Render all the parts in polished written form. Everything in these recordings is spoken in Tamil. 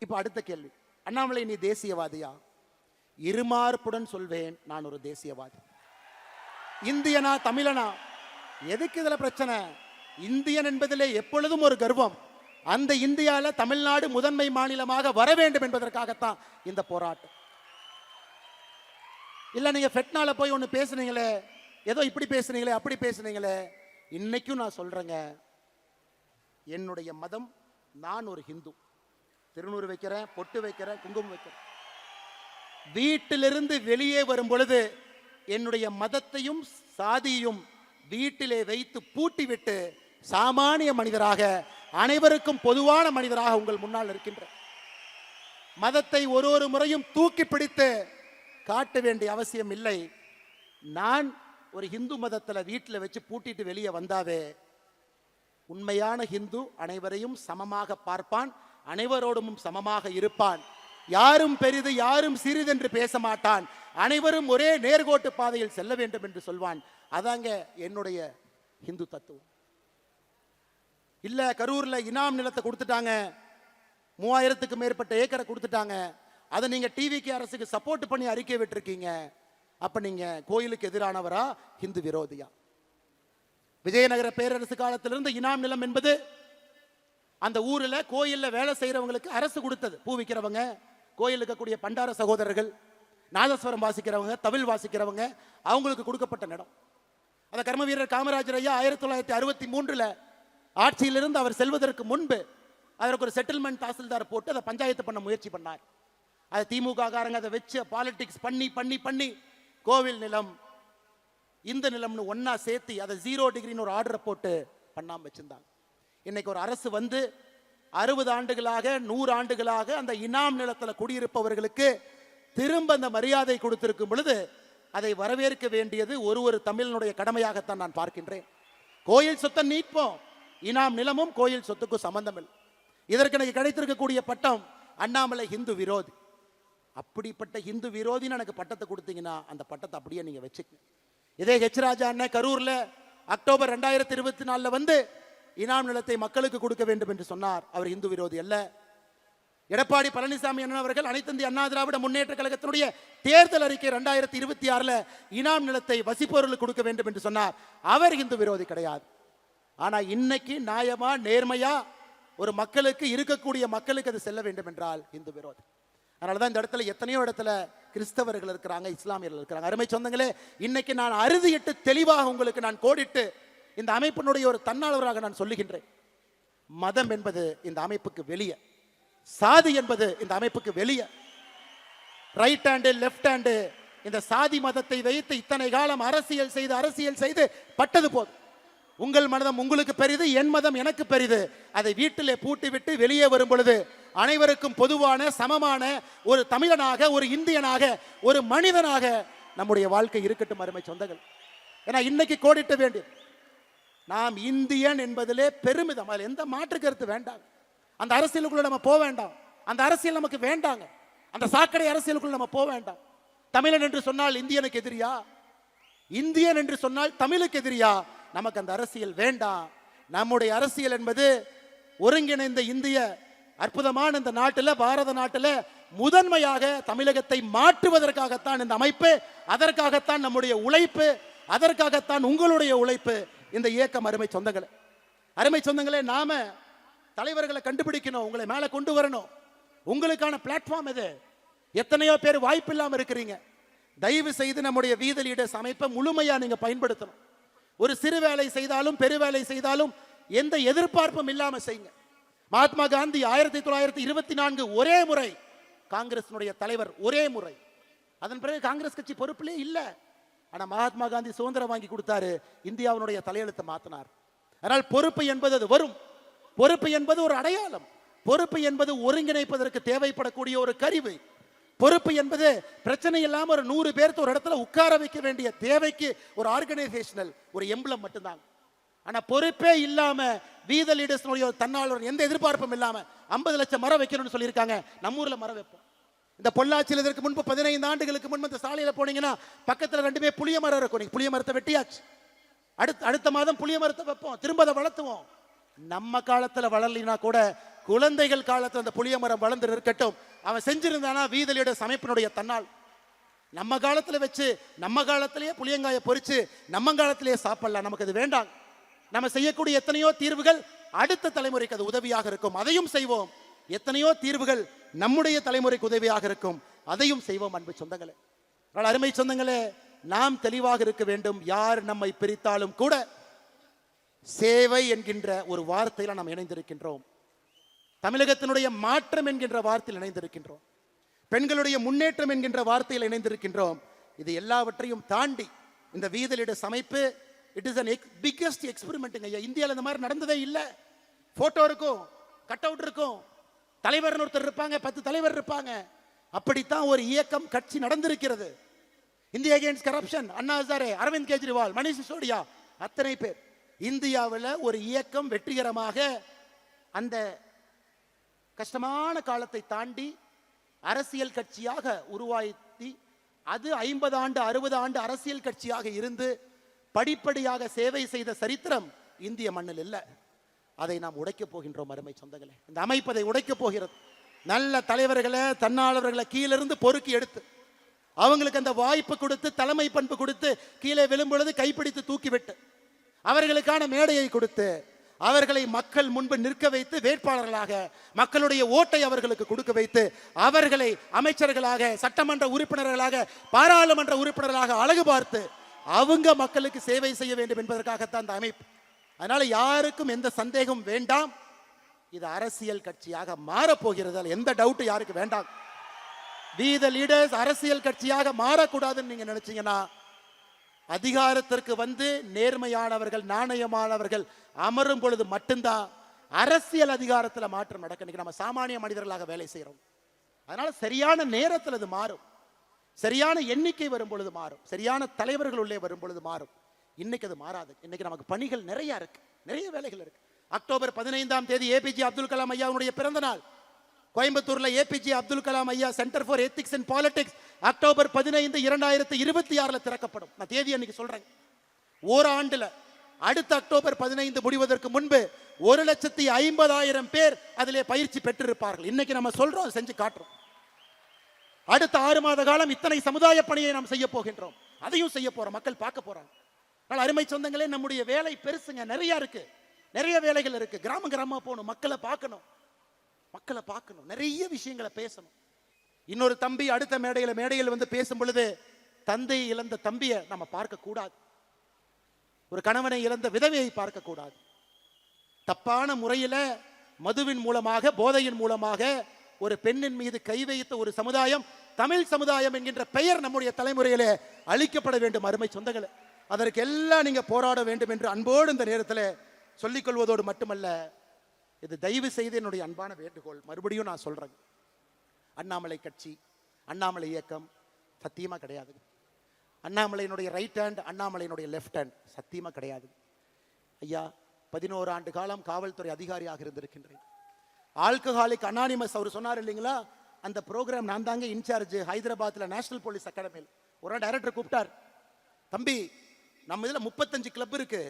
இப்ப அடுத்த கேள்வி, அண்ணாமலை நீ தேசியவாதியா? இருமாறுப்புடன் சொல்வேன், நான் ஒரு தேசியவாதி. இந்தியனா தமிழனா? எதுக்கு இதுல பிரச்சனை? இந்தியன் என்பதிலே எப்பொழுதும் ஒரு கர்வம். அந்த இந்தியால தமிழ்நாடு முதன்மை மாநிலமாக வர வேண்டும் என்பதற்காகத்தான் இந்த போராட்டம். இல்ல நீங்க ஃபெட்னால போய் ஒன்று பேசுனீங்களே, ஏதோ இப்படி பேசுனீங்களே அப்படி பேசுனீங்களே, இன்னைக்கும் நான் சொல்றேங்க, என்னுடைய மதம், நான் ஒரு ஹிந்து. திருநூறு வைக்கிறேன், பொட்டு வைக்கிறேன், குங்குமம் வைக்கிறேன். வீட்டிலிருந்து வெளியே வரும் பொழுது என்னுடைய மதத்தையும் சாதியையும் வீட்டிலே வைத்து பூட்டிவிட்டு சாமானிய மனிதராக, அனைவருக்கும் பொதுவான மனிதராக உங்கள் முன்னால் இருக்கின்ற மதத்தை ஒரு முறையும் தூக்கி பிடித்து காட்ட வேண்டிய அவசியம் இல்லை. நான் ஒரு ஹிந்து மதத்தில் வீட்டில் வச்சு பூட்டிட்டு வெளியே வந்தாவே, உண்மையான ஹிந்து அனைவரையும் சமமாக பார்ப்பான், அனைவரோடும் சமமாக இருப்பான். யாரும் பெரிது யாரும் சிறிதென்று பேச மாட்டான். அனைவரும் ஒரே நேர்கோட்டு பாதையில் செல்ல வேண்டும் என்று சொல்வான். அதாங்க என்னுடைய ஹிந்து தத்துவம். இல்ல கரூர்ல இனாம் நிலத்தை கொடுத்துட்டாங்க, 3000க்கு மேற்பட்ட ஏக்கரை கொடுத்துட்டாங்க, அதை நீங்க டிவிக்கு அரசுக்கு சப்போர்ட் பண்ணி அறிக்கை விட்டுருக்கீங்க. அப்ப நீங்க கோயிலுக்கு எதிரானவரா, ஹிந்து விரோதியா? விஜயநகர பேரரசு காலத்திலிருந்து இனாம் நிலம் என்பது அந்த ஊரில் கோயிலில் வேலை செய்கிறவங்களுக்கு அரசு கொடுத்தது. பூ விற்கிறவங்க, கோயில் இருக்கக்கூடிய பண்டார சகோதரர்கள், நாதஸ்வரம் வாசிக்கிறவங்க, தவில் வாசிக்கிறவங்க, அவங்களுக்கு கொடுக்கப்பட்ட இடம். அந்த கர்ம வீரர் காமராஜர் ஐயா 1963 ஆட்சியிலிருந்து அவர் செல்வதற்கு முன்பு அதற்கு ஒரு செட்டில்மெண்ட் தாசில்தார் போட்டு அதை பஞ்சாயத்து பண்ண முயற்சி பண்ணார். அதை திமுக காரங்க அதை வச்சு பாலிடிக்ஸ் பண்ணி பண்ணி பண்ணி கோவில் நிலம் இந்த நிலம்னு ஒன்னா சேர்த்து அதை 0 டிகிரின்னு ஒரு ஆர்டரை போட்டு பண்ணாம வச்சிருந்தாங்க. இன்னைக்கு ஒரு அரசு வந்து 60 ஆண்டுகளாக 100 ஆண்டுகளாக அந்த இனாம் நிலத்தில் குடியிருப்பவர்களுக்கு திரும்ப அந்த மரியாதை கொடுத்திருக்கும் பொழுது அதை வரவேற்க வேண்டியது ஒரு தமிழனுடைய கடமையாகத்தான் நான் பார்க்கின்றேன். கோயில் சொத்தை நீட்போம், இனாம் நிலமும் கோயில் சொத்துக்கும் சம்பந்தம் இல்லை. இதற்கு எனக்கு கிடைத்திருக்கக்கூடிய பட்டம் அண்ணாமலை ஹிந்து விரோதி. அப்படிப்பட்ட ஹிந்து விரோதின்னு எனக்கு பட்டத்தை கொடுத்தீங்கன்னா அந்த பட்டத்தை அப்படியே நீங்க வச்சுக்க. இதே ஹெச் ராஜா அண்ணன் கரூர்ல அக்டோபர் 2024 வந்து இனாம் நிலத்தை மக்களுக்கு கொடுக்க வேண்டும் என்று சொன்னார். அவர் இந்து விரோதி அல்ல. எடப்பாடி பழனிசாமி அண்ணன் அவர்கள் அனைத்து இந்திய அண்ணா திராவிட முன்னேற்ற கழகத்தினுடைய தேர்தல் அறிக்கை 2026 இனாம் நிலத்தை வசிப்பவர்களுக்கு கொடுக்க வேண்டும் என்று சொன்னார். அவர் இந்து விரோதி கிடையாது. ஆனா இன்னைக்கு நியாயமா நேர்மையா ஒரு மக்களுக்கு இருக்கக்கூடிய மக்களுக்கு அது செல்ல வேண்டும் என்றால் இந்து விரோதி. அதனாலதான் இந்த இடத்துல எத்தனையோ இடத்துல கிறிஸ்தவர்கள் இருக்கிறாங்க, இஸ்லாமியர்கள் இருக்கிறாங்க. அருமை சொந்தங்களே, இன்னைக்கு நான் அறுதியிட்டு தெளிவாக உங்களுக்கு நான் கோடிட்டு இந்த அமைப்பினுடைய ஒரு தன்னாளராக நான் சொல்லுகின்றேன். மதம் என்பது இந்த அமைப்புக்கு வெளியே, சாதி என்பது இந்த அமைப்புக்கு வெளியே. ரைட் ஹேண்டு லெஃப்ட் ஹேண்டு இந்த சாதி மதத்தை வைத்து இத்தனை காலம் அரசியல் செய்து பட்டது போதும். உங்கள் மதம் உங்களுக்கு பெரிது, என் மதம் எனக்கு பெரிது. அதை வீட்டிலே பூட்டி விட்டு வெளியே வரும் பொழுது அனைவருக்கும் பொதுவான சமமான ஒரு தமிழனாக, ஒரு இந்தியனாக, ஒரு மனிதனாக நம்முடைய வாழ்க்கை இருக்கட்டும். அருமை சொந்தங்கள், ஏன்னா இன்னைக்கு கோடிட்ட வேண்டியது நாம் இந்தியன் என்பதிலே பெருமிதம், அதில் எந்த மாற்று கருத்து வேண்டாம். அந்த அரசியலுக்குள்ள நம்ம போக வேண்டாம், அந்த அரசியல் நமக்கு வேண்டாங்க. அந்த சாக்கடை அரசியலுக்குள்ள நம்ம போக வேண்டாம். தமிழன் என்று சொன்னால் இந்தியனுக்கு எதிரியா? இந்தியன் என்று சொன்னால் தமிழுக்கு எதிரியா? நமக்கு அந்த அரசியல் வேண்டாம். நம்முடைய அரசியல் என்பது ஒருங்கிணைந்த இந்திய அற்புதமான இந்த நாட்டில், பாரத நாட்டில் முதன்மையாக தமிழகத்தை மாற்றுவதற்காகத்தான் இந்த அமைப்பு, அதற்காகத்தான் நம்முடைய உழைப்பு, அதற்காகத்தான் உங்களுடைய உழைப்பு, இந்த இயக்கம். அருமை சொந்தங்களே, அருமை சொந்தங்களே, நாம தலைவர்களை கண்டுபிடிக்கணும், உங்களை மேல கொண்டு வரணும். உங்களுக்கான பிளாட்ஃபார்ம் இது. எத்தனையோ பேர் வாய்ப்பு இல்லாம இருக்கிறீங்க. தயவு செய்து நம்முடைய வீத லீடர்ஸ் அமைப்பை முழுமையா நீங்க பயன்படுத்தணும். ஒரு சிறு வேலை செய்தாலும் பெரு வேலை செய்தாலும் எந்த எதிர்பார்ப்பும் இல்லாம செய்யுங்க. மகாத்மா காந்தி 1924 ஒரே முறை காங்கிரஸ் தலைவர், ஒரே முறை. அதன் பிறகு காங்கிரஸ் கட்சி பொறுப்பிலே இல்ல. ஆனா மகாத்மா காந்தி சுதந்திரம் வாங்கி கொடுத்தாரு, இந்தியாவுடைய தலையெழுத்தை மாத்தினார். அதனால் பொறுப்பு என்பது அது வரும். பொறுப்பு என்பது ஒரு அடையாளம். பொறுப்பு என்பது ஒருங்கிணைப்பதற்கு தேவைப்படக்கூடிய ஒரு கருவி. பொறுப்பு என்பது பிரச்சனை இல்லாம ஒரு 100 பேருக்கு ஒரு இடத்துல உட்கார வைக்க வேண்டிய தேவைக்கு ஒரு ஆர்கனைசேஷனல் ஒரு எம்பளம் மட்டும்தான். ஆனா பொறுப்பே இல்லாம வீத லீடர்ஸ் தன்னாளர் எந்த எதிர்பார்ப்பும் இல்லாம 50 லட்சம் மரம் வைக்கணும்னு சொல்லியிருக்காங்க. நம்ம ஊர்ல மரம் வைப்போம். இந்த பொள்ளாச்சியில் இதற்கு முன்பு 15 ஆண்டுகளுக்கு முன்பு இந்த சாலையில போனீங்கன்னா பக்கத்துல 2 புளிய மரம் இருக்கும். புளிய மரத்தை வெட்டியாச்சு. அடுத்த மாதம் புளிய மரத்தை வைப்போம், திரும்ப அதை வளர்த்துவோம். நம்ம காலத்துல வளரலினா கூட குழந்தைகள் காலத்தில் அந்த புளிய மரம் வளர்ந்து இருக்கட்டும். அவன் செஞ்சிருந்தானா வீதலியோட சமைப்பினுடைய தன்னால் நம்ம காலத்துல வச்சு நம்ம காலத்திலேயே புளியங்காயை பொறிச்சு நம்ம காலத்திலேயே சாப்பிடலாம். நமக்கு அது வேண்டாம். நம்ம செய்யக்கூடிய எத்தனையோ தீர்வுகள் அடுத்த தலைமுறைக்கு அது உதவியாக இருக்கும், அதையும் செய்வோம். எத்தனையோ தீர்வுகள் நம்முடைய தலைமுறைக்கு உதவியாக இருக்கும், அதையும் செய்வோம். அன்பு சொந்தங்களே, அருமை சொந்தங்களே, நாம் தெளிவாக இருக்க வேண்டும். யார் நம்மை பிரித்தாலும் கூட சேவை என்கின்ற ஒரு வார்த்தையில நாம் இணைந்திருக்கின்றோம். தமிழகத்தினுடைய மாற்றம் என்கின்ற வார்த்தையில் இணைந்திருக்கின்றோம். பெண்களுடைய முன்னேற்றம் என்கின்ற வார்த்தையில் இணைந்திருக்கின்றோம். இது எல்லாவற்றையும் தாண்டி இந்த வீதலிட சமைப்பு it is an biggest experiment. இந்தியாவில் இந்த மாதிரி நடந்ததே இல்லை. போட்டோ இருக்கும், கட் அவுட் இருக்கும், தலைவர் ஒருத்தர் இருப்பாங்க, 10 தலைவர் இருப்பாங்க. அப்படித்தான் ஒரு இயக்கம் கட்சி நடந்திருக்கிறது. India against corruption, Anna Hazare, Aravind Kejriwal, Manish Sisodia, அத்தனை பேர். இந்தியாவில் ஒரு இயக்கம் வெற்றிகரமாக அந்த கஷ்டமான காலத்தை தாண்டி அரசியல் கட்சியாக உருவாக்கி அது 50 ஆண்டு 60 ஆண்டு அரசியல் கட்சியாக இருந்து படிப்படியாக சேவை செய்த சரித்திரம் இந்திய மண்ணில் இல்லை. அதை நாம் உடைக்கப் போகின்றோம். அருமை சொந்தங்களே, இந்த அமைப்பு அதை உடைக்கப் போகிறது. நல்ல தலைவர்களை, தன்னாளர்களை கீழிருந்து பொறுக்கி எடுத்து அவங்களுக்கு அந்த வாய்ப்பு கொடுத்து, தலைமை பண்பு கொடுத்து, கீழே விழும்பொழுது கைப்பிடித்து தூக்கிவிட்டு அவர்களுக்கான மேடையை கொடுத்து அவர்களை மக்கள் முன்பு நிற்க வைத்து வேட்பாளர்களாக மக்களுடைய ஓட்டை அவர்களுக்கு கொடுக்க வைத்து அவர்களை அமைச்சர்களாக, சட்டமன்ற உறுப்பினர்களாக, பாராளுமன்ற உறுப்பினர்களாக அழகு பார்த்து அவங்க மக்களுக்கு சேவை செய்ய வேண்டும் என்பதற்காகத்தான் இந்த அமைப்பு. அதனால யாருக்கும் எந்த சந்தேகம் வேண்டாம், இது அரசியல் கட்சியாக மாறப்போகிறது. எந்த டவுட் யாருக்கு வேண்டாம். We the leaders அரசியல் கட்சியாக மாறக்கூடாதுன்னு நீங்க நினைச்சீங்கன்னா அதிகாரத்திற்கு வந்து நேர்மையானவர்கள், நாணயமானவர்கள் அமரும் பொழுது மட்டும்தான் அரசியல் அதிகாரத்தில் மாற்றம் நடக்க. நம்ம சாமானிய மனிதர்களாக வேலை செய்யறோம். அதனால சரியான நேரத்தில் அது மாறும், சரியான எண்ணிக்கை வரும் பொழுது மாறும், சரியான தலைவர்கள் உள்ளே வரும் பொழுது மாறும். இன்னைக்கு அது மாறாது. இன்னைக்கு நமக்கு பணிகள் நிறைய இருக்கு, நிறைய வேலைகள் இருக்கு. அக்டோபர் 15ஆம் தேதி ஏபிஜே அப்துல் கலாம் ஐயாவுடைய பிறந்த நாள். கோயம்புத்தூர்ல ஏபிஜே அப்துல் கலாம் ஐயா centre for ethics and politics October 15, 2026 திறக்கப்படும். நான் தேதி அன்னைக்கு சொல்றேன். ஓராண்டுல அடுத்த அக்டோபர் 15 முடிவதற்கு முன்பு 1,50,000 பேர் அதிலே பயிற்சி பெற்றிருப்பார்கள். இன்னைக்கு நம்ம சொல்றோம், செஞ்சு காட்டுறோம். அடுத்த 6 மாத காலம் இத்தனை சமுதாய பணியை நாம் செய்ய போகின்றோம். அதையும் செய்ய போறோம், மக்கள் பார்க்க போறாங்க. அருமை சொந்தங்களே, நம்முடைய வேலை பெருசுங்க, நிறைய இருக்கு, நிறைய வேலைகள் இருக்கு. கிராம கிராமமா போகணும், மக்களை பார்க்கணும், மக்களை பார்க்கணும், நிறைய விஷயங்களை பேசணும். இன்னொரு தம்பி அடுத்த மேடையில் வந்து பேசும் பொழுது தந்தை இழந்த தம்பியை நம்ம பார்க்க கூடாது, ஒரு கணவனை இழந்த விதவையை பார்க்க கூடாது. தப்பான முறையில மதுவின் மூலமாக, போதையின் மூலமாக ஒரு பெண்ணின் மீது கை வைத்த ஒரு சமுதாயம் தமிழ் சமுதாயம் என்கின்ற பெயர் நம்முடைய தலைமுறையிலே அழிக்கப்பட வேண்டும். அருமை சொந்தங்களே, அதற்கு எல்லாம் நீங்க போராட வேண்டும் என்று அன்போடு இந்த நேரத்தில் சொல்லிக் கொள்வதோடு மட்டுமல்ல, இது தயவு செய்து என்னுடைய அன்பான வேண்டுகோள். மறுபடியும் நான் சொல்றேன், அண்ணாமலை கட்சி, அண்ணாமலை இயக்கம் சத்தியமா கிடையாது. அண்ணாமலையினுடைய ரைட் ஹேண்ட், அண்ணாமலையினுடைய லெஃப்ட் ஹேண்ட் சத்தியமா கிடையாது. ஐயா 11 ஆண்டு காலம் காவல்துறை அதிகாரியாக இருந்திருக்கின்றேன். ஆல்கஹாலிக் அனானிமஸ் அவர் சொன்னார் இல்லைங்களா, அந்த ப்ரோக்ராம் நான் தாங்க இன்சார்ஜ். ஹைதராபாத்தில் நேஷனல் போலீஸ் அகாடமியில் ஒரு டைரக்டர் கூப்பிட்டார், தம்பி நம்ம இதில் 35 கிளப் இருக்கு,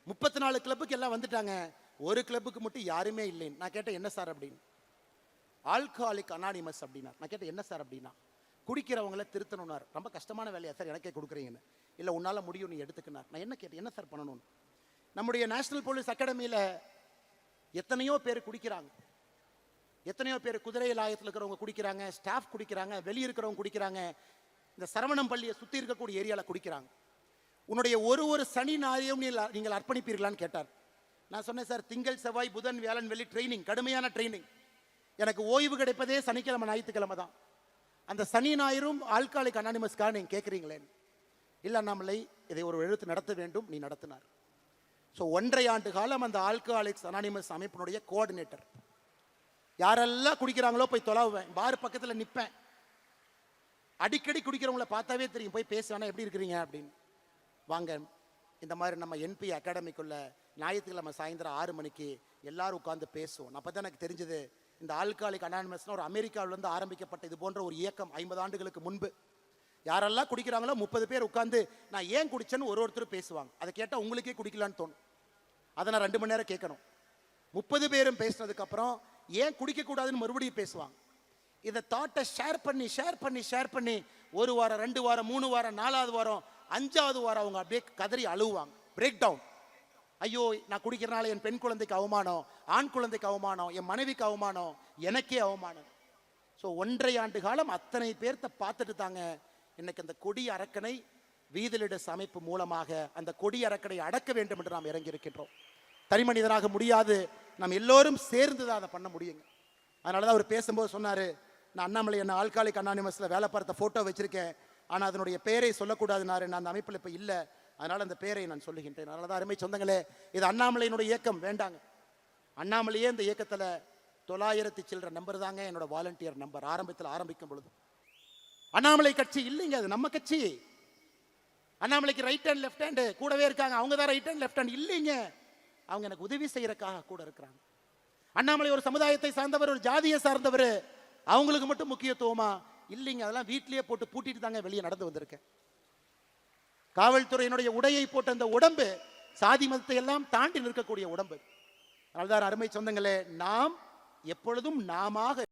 34 கிளப்புக்கு எல்லாம் வந்துட்டாங்க, ஒரு கிளப்புக்கு மட்டும் யாருமே இல்லைன்னு. நான் கேட்டேன் என்ன சார் அப்படின்னு. ஆல்கஹாலிக் அனானிமஸ் அப்படின்னா. நான் கேட்டேன் என்ன சார் அப்படின்னா, குடிக்கிறவங்கள திருத்தணும்னார். ரொம்ப கஷ்டமான வேலையா சார் எனக்கே கொடுக்குறீங்கன்னு. இல்லை உன்னால் முடியும், நீ எடுத்துக்கினார். நான் என்ன கேட்டேன், என்ன சார் பண்ணணும்னு. நம்முடைய நேஷனல் போலீஸ் அகாடமியில் எத்தனையோ பேர் குடிக்கிறாங்க, எத்தனையோ பேர் குதிரை லாயத்தில் இருக்கிறவங்க குடிக்கிறாங்க, ஸ்டாஃப் குடிக்கிறாங்க, வெளியே இருக்கிறவங்க குடிக்கிறாங்க, இந்த சரவணம் பள்ளியை சுற்றி இருக்கக்கூடிய ஏரியாவில் குடிக்கிறாங்க. உன்னுடைய ஒரு சனி ஞாயிறையும் நீங்கள் அர்ப்பணிப்பீர்களான்னு கேட்டார். நான் சொன்னேன் சார், திங்கள் செவ்வாய் புதன் வியாழன் வெள்ளி ட்ரைனிங், கடுமையான ட்ரைனிங். எனக்கு ஓய்வு கிடைப்பதே சனிக்கிழமை ஞாயிற்றுக்கிழமை தான். அந்த சனி ஞாயிறும் ஆல்கஹாலிக் அனானிமஸ்க்காக நீங்கள் கேட்குறீங்களே. இல்லை அண்ணாமலை, இதை ஒரு எழுத்து நடத்த வேண்டும், நீ நடத்தினார். ஸோ 1.5 ஆண்டு காலம் அந்த ஆல்கஹாலிக்ஸ் அனானிமஸ் அமைப்பினுடைய கோஆர்டினேட்டர். யாரெல்லாம் குடிக்கிறாங்களோ போய் தொலைவேன், பார் பக்கத்தில் நிற்பேன். அடிக்கடி குடிக்கிறவங்கள பார்த்தாவே தெரியும், போய் பேசுவேனா எப்படி இருக்கிறீங்க அப்படின்னு. வாங்க, இந்த மாதிரி நம்ம என்பி அகாடமிக்குள்ள ஞாயிற்றுக்கிழமை சாயந்தரம் 6 மணிக்கு எல்லாரும் உட்காந்து பேசுவோம். அப்போ தான் எனக்கு தெரிஞ்சது, இந்த ஆல்கஹாலிக் அனானிமஸ்னு ஒரு அமெரிக்காவிலேருந்து ஆரம்பிக்கப்பட்ட இது போன்ற ஒரு இயக்கம் 50 ஆண்டுகளுக்கு முன்பு. யாரெல்லாம் குடிக்கிறாங்களோ 30 பேர் உட்காந்து நான் ஏன் குடிச்சேன்னு ஒருத்தர் பேசுவாங்க. அதை கேட்டால் உங்களுக்கே குடிக்கலான்னு தோணும். அதை நான் 2 மணி நேரம் கேட்கணும். 30 பேரும் பேசினதுக்கப்புறம் ஏன் குடிக்கக்கூடாதுன்னு மறுபடியும் பேசுவாங்க. இதை தாட்டை ஷேர் பண்ணி ஒரு வாரம் 2 வாரம் 3 வாரம் 4வது வாரம் 5வது வாரம் அவங்க அப்படியே கதறி அழுவாங்க, பிரேக் டவுன். ஐயோ நான் குடிக்கிறனால என் பெண் குழந்தைக்கு அவமானம், ஆண் குழந்தைக்கு அவமானம், என் மனைவிக்கு அவமானம், எனக்கே அவமானம். ஸோ 1.5 ஆண்டு காலம் அத்தனை பேர்த்த பார்த்துட்டு தாங்க இன்னைக்கு அந்த கொடி அரக்கனை வீதிலிடஸ் அமைப்பு மூலமாக அந்த கொடி அரக்கனை அடக்க வேண்டும் என்று நாம் இறங்கி இருக்கின்றோம். தனி மனிதனாக முடியாது, நாம் எல்லோரும் சேர்ந்து தான் அதை பண்ண முடியுங்க. அதனால தான் அவர் பேசும்போது சொன்னார், நான் அண்ணாமலை என்ன ஆல்காலிக் அனானிமஸில் வேலை பார்த்த ஃபோட்டோ வச்சிருக்கேன், ஆனால் அதனுடைய பெயரை சொல்லக்கூடாதுனாரு, நான் அந்த அமைப்பில் இப்போ இல்லை, அதனால் அந்த பெயரை நான் சொல்லுகின்றேன். அதனால தான் அருமை சொந்தங்களே, இது அண்ணாமலையினுடைய இயக்கம் வேண்டாங்க. அண்ணாமலையே இந்த இயக்கத்தில் 900 சில்லற நம்பர் தாங்க என்னோட வாலண்டியர் நம்பர் ஆரம்பத்தில் ஆரம்பிக்கும் பொழுது. அண்ணாமலை கட்சி இல்லைங்க, அது நம்ம கட்சி. அண்ணாமலைக்கு ரைட் ஹேண்ட் லெஃப்ட் ஹேண்டு கூடவே இருக்காங்க, அவங்க தான் ரைட் ஹேண்ட் லெஃப்ட் ஹேண்ட் இல்லைங்க, அவங்க எனக்கு உதவி செய்யறதுக்காக கூட இருக்கிறாங்க. அண்ணாமலை ஒரு சமுதாயத்தை சார்ந்தவர், ஒரு ஜாதியை சார்ந்தவர், அவங்களுக்கு மட்டும் முக்கியத்துவமா இல்லைங்க. அதெல்லாம் வீட்டிலேயே போட்டு பூட்டிட்டு தாங்க வெளியே நடந்து வந்திருக்கேன். காவல்துறையினுடைய உடையை போட்ட அந்த உடம்பு சாதி மதத்தை எல்லாம் தாண்டி நிற்கக்கூடிய உடம்பு. அதனால்தான் அருமை சொந்தங்களே, நாம் எப்பொழுதும் நாமாக